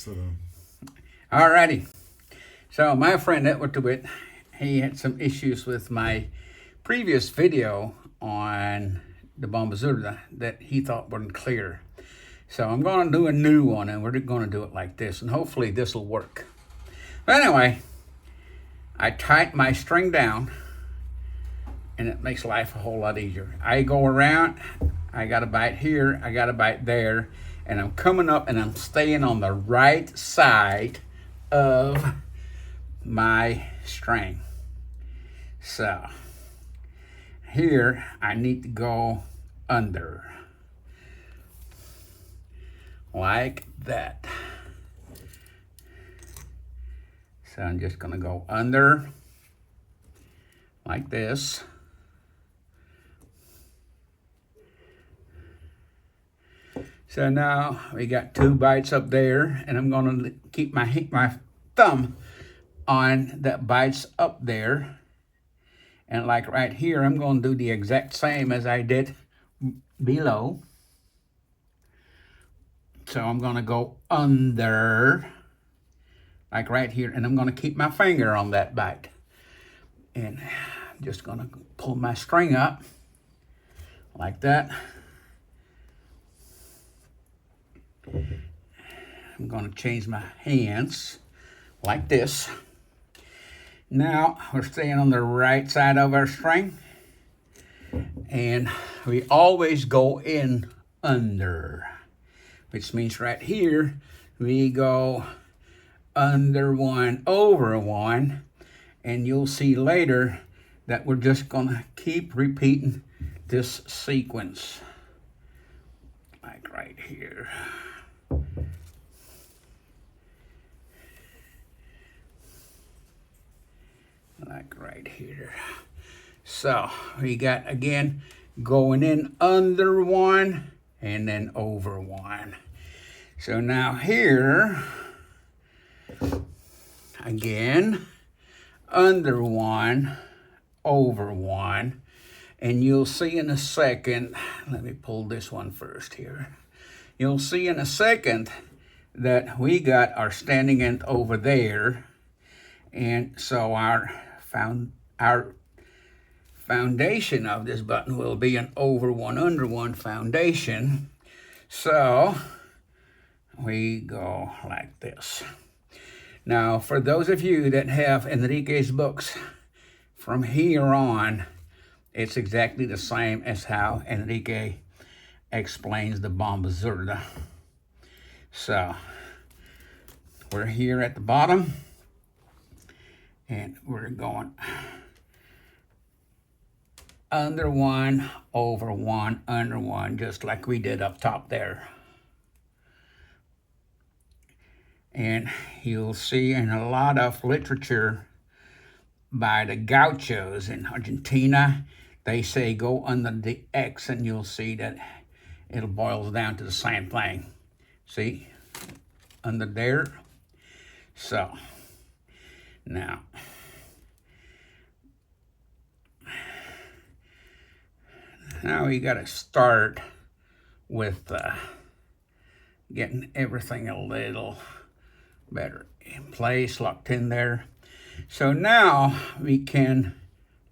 sit down. Alrighty. So my friend Edward De Wit, he had some issues with my previous video on the bomba zurda that he thought wasn't clear. So I'm going to do a new one, and we're going to do it like this, and hopefully this will work. But anyway, I tighten my string down, and it makes life a whole lot easier. I go around, I got a bite here, I got a bite there, and I'm coming up and I'm staying on the right side of my string. So here I need to go under, like that. So I'm just going to go under like this. So now we got 2 bites up there, and I'm going to keep my thumb on that bites up there. And like right here, I'm going to do the exact same as I did below. So I'm going to go under, like right here, and I'm going to keep my finger on that bite. And I'm just going to pull my string up like that. I'm going to change my hands like this. Now we're staying on the right side of our string, and we always go in under, which means right here we go under 1, over 1, and you'll see later that we're just going to keep repeating this sequence, like right here. Like right here. So we got, again, going in under 1 and then over 1. So now here, again, under 1, over 1. And you'll see in a second, let me pull this one first here. You'll see in a second that we got our standing end over there. And so our foundation of this button will be an over 1, under 1 foundation. So we go like this. Now, for those of you that have Enrique's books, from here on, it's exactly the same as how Enrique explains the bomba zurda. So we're here at the bottom, and we're going under 1, over 1, under 1, just like we did up top there. And you'll see in a lot of literature by the gauchos in Argentina, they say go under the X, and you'll see that it boils down to the same thing. See, under there. So now, we got to start with getting everything a little better in place, locked in there. So now we can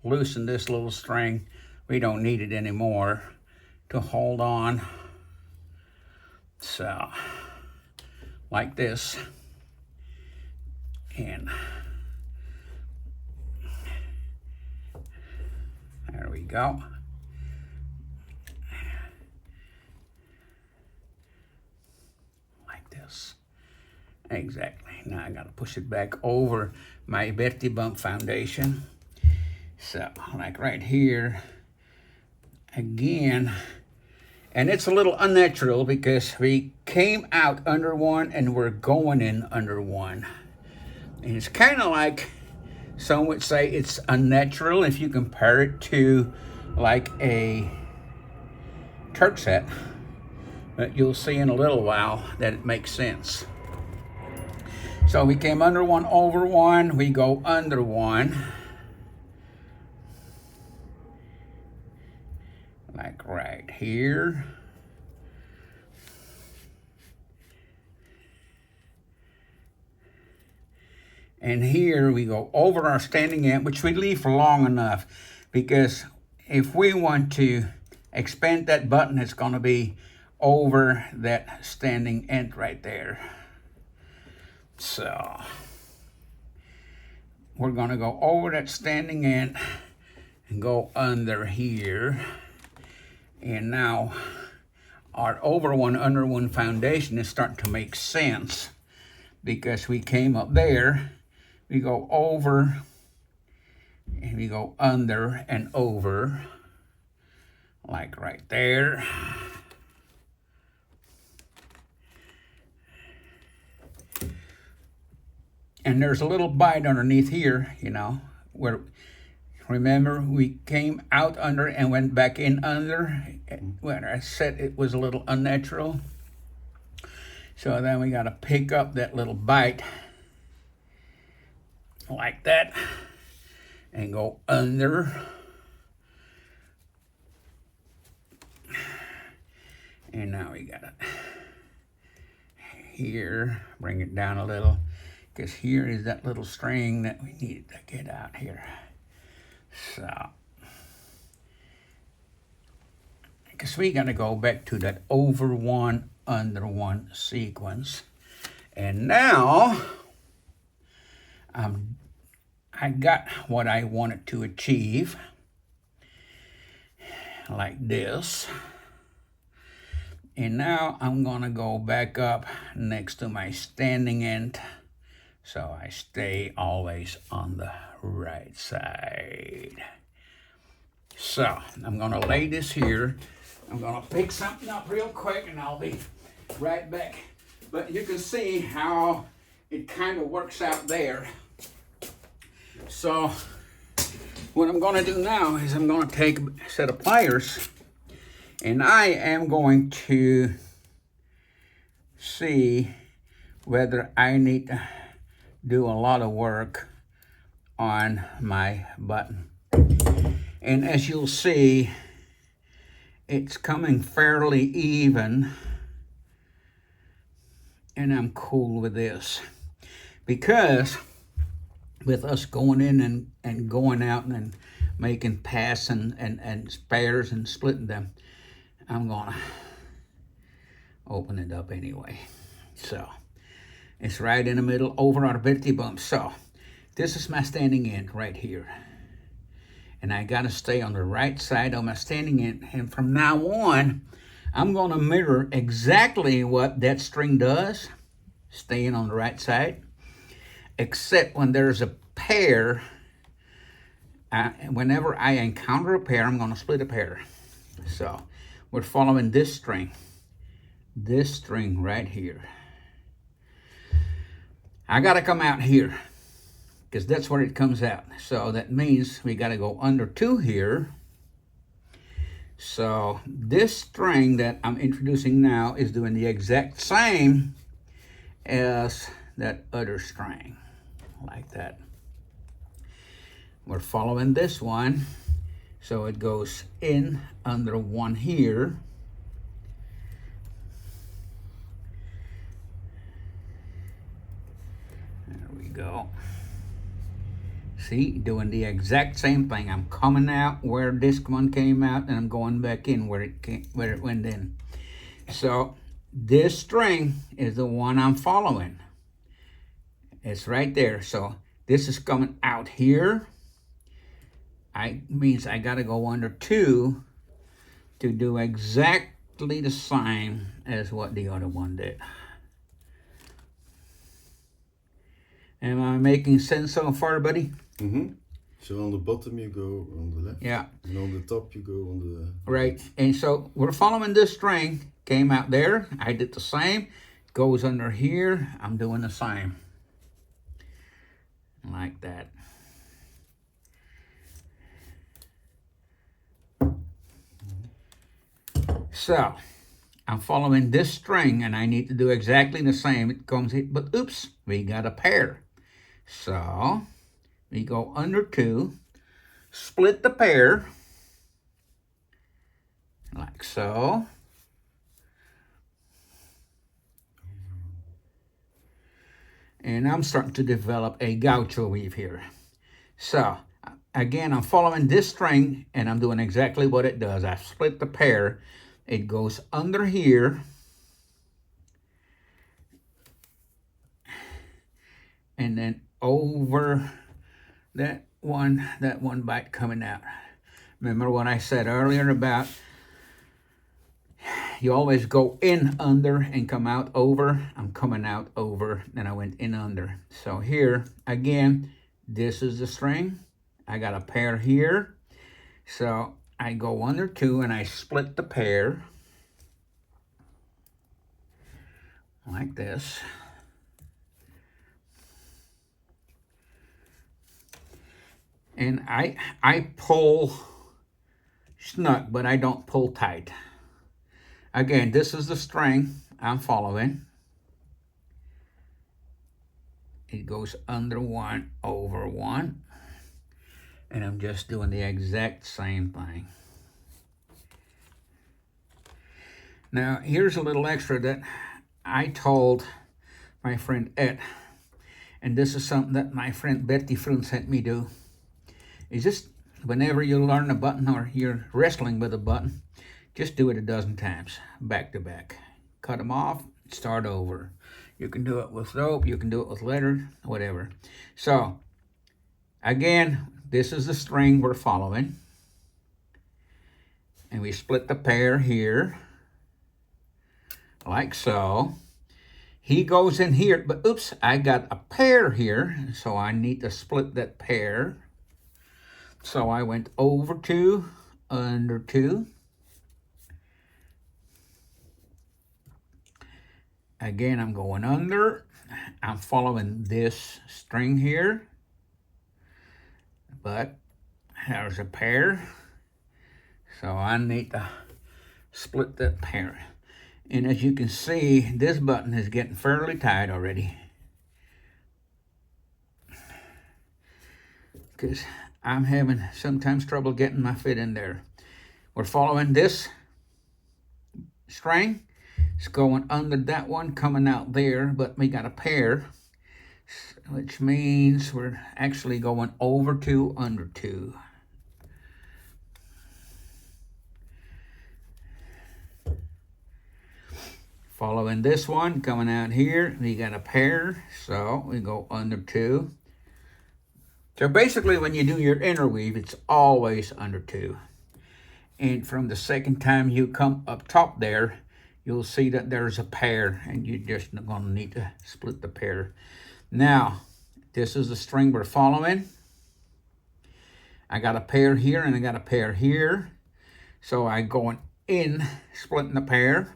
loosen this little string. We don't need it anymore to hold on. So, like this. And there we go. Like this. Exactly. Now I got to push it back over my Betty Bump foundation. So, like right here. Again. And it's a little unnatural because we came out under 1 and we're going in under 1. And it's kind of like, some would say it's unnatural if you compare it to like a Turk set. But you'll see in a little while that it makes sense. So we came under 1, over 1. We go under 1. Like right here. And here we go over our standing end, which we leave for long enough, because if we want to expand that button, it's going to be over that standing end right there. So we're going to go over that standing end and go under here. And now our over one, under one foundation is starting to make sense, because we came up there, we go over, and we go under and over, like right there. And there's a little bite underneath here, you know, where, remember, we came out under and went back in under when I said it was a little unnatural. So then we got to pick up that little bite like that and go under. And now we got it here, bring it down a little, because here is that little string that we needed to get out here. So, because we got to go back to that over one, under one sequence. And now I got what I wanted to achieve, like this. And now I'm going to go back up next to my standing end, so I stay always on the right side. So I'm going to lay this here. I'm going to pick something up real quick and I'll be right back. But you can see how it kind of works out there. So what I'm going to do now is I'm going to take a set of pliers, and I am going to see whether I need to do a lot of work on my button. And as you'll see, it's coming fairly even, and I'm cool with this, because with us going in and going out and making pass and spares and splitting them, I'm gonna open it up anyway. So it's right in the middle over our bitty bump. So this is my standing end right here, and I gotta stay on the right side of my standing end. And from now on, I'm gonna mirror exactly what that string does, staying on the right side, except when there's a pair. Whenever I encounter a pair, I'm gonna split a pair. So we're following this string right here. I gotta come out here, because that's where it comes out. So that means we gotta go under two here. So this string that I'm introducing now is doing the exact same as that other string, like that. We're following this one, so it goes in under one here. There we go. See, doing the exact same thing. I'm coming out where this one came out, and I'm going back in where it went in. So this string is the one I'm following. It's right there. So this is coming out here. Means I got to go under two to do exactly the same as what the other one did. Am I making sense so far, buddy? Mm-hmm. So on the bottom you go on the left. Yeah. And on the top you go on the right. And so we're following this string. Came out there. I did the same. Goes under here. I'm doing the same. Like that. So I'm following this string, and I need to do exactly the same. It comes in, but oops, we got a pair. So we go under two, split the pair, like so. And I'm starting to develop a gaucho weave here. So again, I'm following this string and I'm doing exactly what it does. I split the pair. It goes under here. And then over that one bite coming out. Remember what I said earlier about you always go in under and come out over. I'm coming out over, then I went in under. So here, again, this is the string. I got a pair here. So I go under 2 and I split the pair like this. And I pull snug, but I don't pull tight. Again, this is the string I'm following. It goes under 1, over 1. And I'm just doing the exact same thing. Now, here's a little extra that I told my friend Ed. And this is something that my friend Betty Frun sent me do. Is just whenever you learn a button or you're wrestling with a button, just do it a dozen times, back to back. Cut them off, start over. You can do it with rope, you can do it with leather, whatever. So, again, this is the string we're following. And we split the pair here, like so. He goes in here, but oops, I got a pair here, so I need to split that pair. So I went over 2, under 2. Again, I'm going under. I'm following this string here. But there's a pair. So I need to split that pair. And as you can see, this button is getting fairly tight already. Because I'm having sometimes trouble getting my foot in there. We're following this string. It's going under that one, coming out there, but we got a pair, which means we're actually going over 2, under 2. Following this one, coming out here, we got a pair, so we go under 2. So basically when you do your inner weave, it's always under 2. And from the second time you come up top there, you'll see that there's a pair, and you're just going to need to split the pair. Now, this is the string we're following. I got a pair here, and I got a pair here. So I go in, splitting the pair,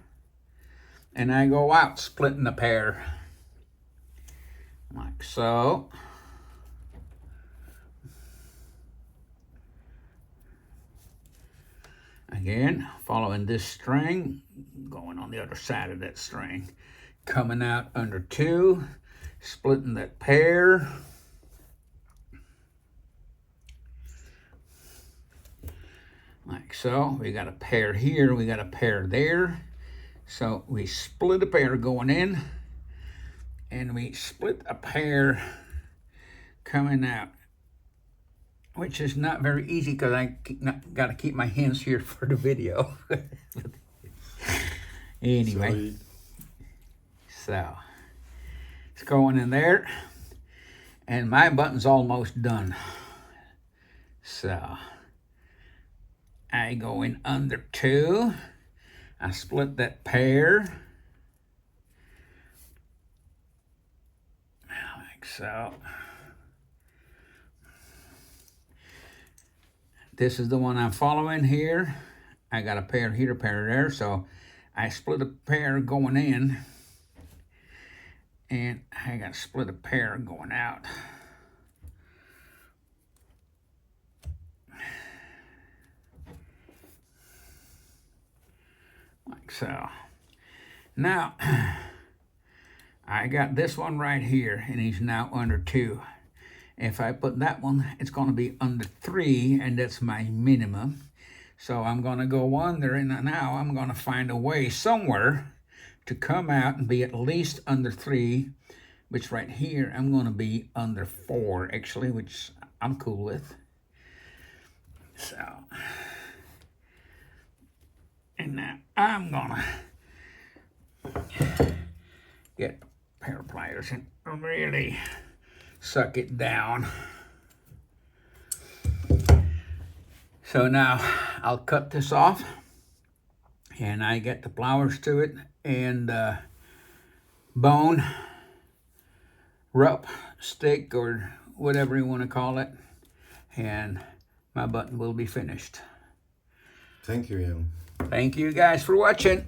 and I go out, splitting the pair, like so. Again, following this string, going on the other side of that string, coming out under 2, splitting that pair, like so. We got a pair here, we got a pair there, so we split a pair going in, and we split a pair coming out, which is not very easy because I got to keep my hands here for the video. Anyway, so it's going in there, and my button's almost done. So I go in under 2, I split that pair, like so. This is the one I'm following here. I got a pair here, a pair there, so I split a pair going in, and I got to split a pair going out. Like so. Now, I got this one right here, and he's now under 2. If I put that one, it's going to be under 3, and that's my minimum. So I'm going to go under, and now I'm going to find a way somewhere to come out and be at least under 3. which right here I'm going to be under 4 actually, which I'm cool with. So, and now I'm gonna get a pair of pliers and really suck it down. So now I'll cut this off, and I get the flowers to it, and bone, rup, stick, or whatever you want to call it, and my button will be finished. Thank you, Jan. Thank you guys for watching.